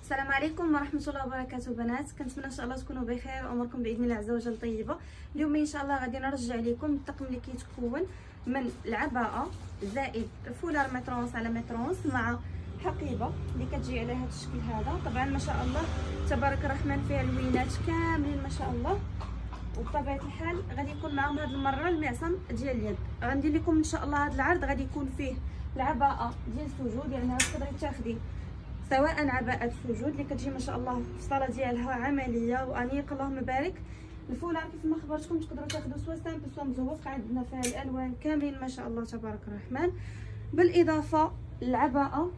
السلام عليكم ورحمه الله وبركاته بنات. كنتمنى ان شاء الله تكونوا بخير واموركم باذن الله عز وجل طيبه. اليوم ان شاء الله غادي نرجع لكم الطقم اللي كيتكون من العباءه زائد فولار مترونس على مترونس مع حقيبه اللي كتجي على هذا الشكل هذا. طبعا ما شاء الله تبارك الرحمن فيها الوينات كاملين ما شاء الله، وبطبيعه الحال غادي يكون معهم هذه المره المعصم ديال اليد. غندير لكم ان شاء الله هذا العرض غادي يكون فيه العباءه ديال السجود، يعني تقدري تاخدي سواء عباءة سجود اللي كتجي ما شاء الله الفصاله ديالها عمليه وانيق اللهم بارك. الفولار كيف ما خبرتكم تقدروا تاخذوا سوا سامبل سوا مزوق، عندنا فيها الالوان كاملين ما شاء الله تبارك الرحمن، بالاضافه للعباءه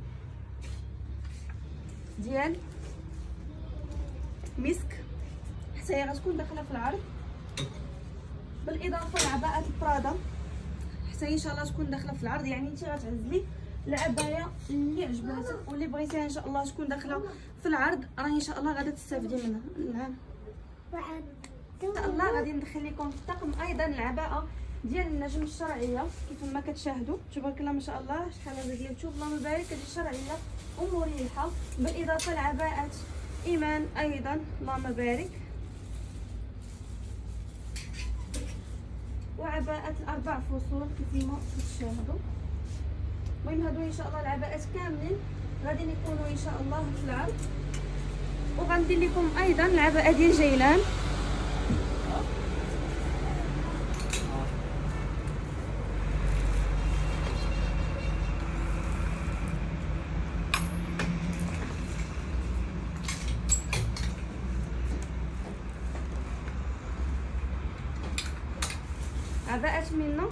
ديال مسك حتى هي غتكون داخله في العرض، بالاضافه لعباءه البرادا حتى هي ان شاء الله تكون داخله في العرض. يعني انت غتعزلي العبايه اللي عجباتك واللي بغيتيها ان شاء الله تكون داخله في العرض، راه ان شاء الله غادي تستافدي منها. نعم ان شاء الله غادي ندخل لكم في الطقم ايضا العباءه ديال النجم الشرعيه كيف ما كتشاهدوا تبارك الله ما شاء الله شحال هذا ديال الثوب اللهم بارك، هذه شرعيه ومريحه، بالاضافه لعباءه ايمان ايضا اللهم بارك، وعباءه الاربع فصول كيف ما كتشاهدوا. المهم هادو ان شاء الله العباءات كاملين غادي يكونوا ان شاء الله في العرض. وغندير لكم ايضا العباءه ديال جيلان عباءات منا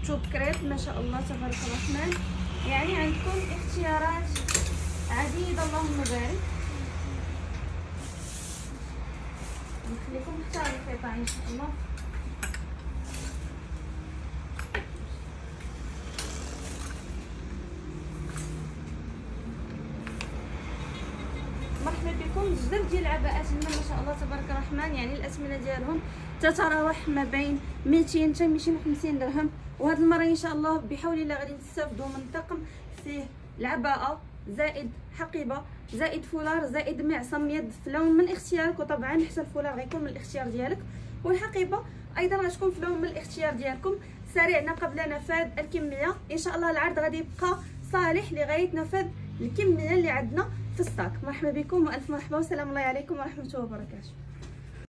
توب كريب ما شاء الله تبارك الرحمن، يعني عندكم اختيارات عديده اللهم بارك. نخليكم تختاروا القطع ان شاء الله. مرحبا بكم. بزاف ديال العباءات هنا ما شاء الله تبارك الرحمن، يعني الاثمنه ديالهم تتراوح ما بين 200 حتى 250 درهم. وهاد المره ان شاء الله بحول الله غادي نستافدوا من طقم فيه العباءه زائد حقيبه زائد فولار زائد معصم يد في لون من اختيارك، وطبعا حتى الفولار غيكون من الاختيار ديالك، والحقيبه ايضا غتكون في لون من الاختيار ديالكم. سريعنا قبل نفاذ الكميه ان شاء الله العرض غادي يبقى صالح لغايه نفاذ الكميه اللي عندنا في الصاك. مرحبا بكم والف مرحبا والسلام الله عليكم ورحمه الله وبركاته.